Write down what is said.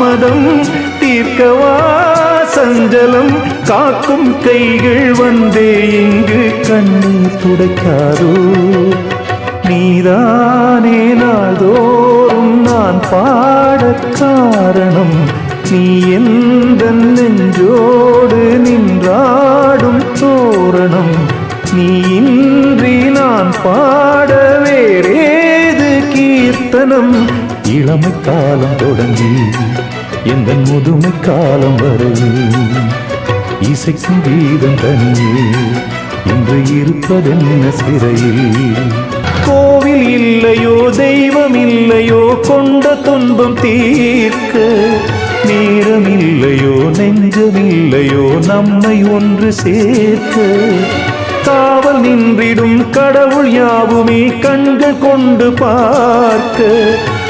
தாமதம் தீர்க்கவா சஞ்சலம் காக்கும் கைகள் வந்தே இங்கு கண்ணீர் துடைக்காதோ நீதானே நாள்தோறும் நான் பாட காரணம் நீ எந்த நெஞ்சோடு நின்றாடும் தோரணம் நீ இன்றி நான் பாட வேறேது கீர்த்தனம் இளமை காலம் தொடங்கி எந்த முதுமை காலம் வரையில் இசைக்கும் கீதம் தனியே இன்று இருப்பதென்ன சிறையில் கோவில் இல்லையோ தெய்வம் இல்லையோ கொண்ட துன்பம் தீர்க்க நேரம் இல்லையோ நெஞ்சமில்லையோ நம்மை ஒன்று சேர்க்க காவல் நின்றிடும் கடவுள் யாவுமே கண்கள் கொண்டு பார்க்க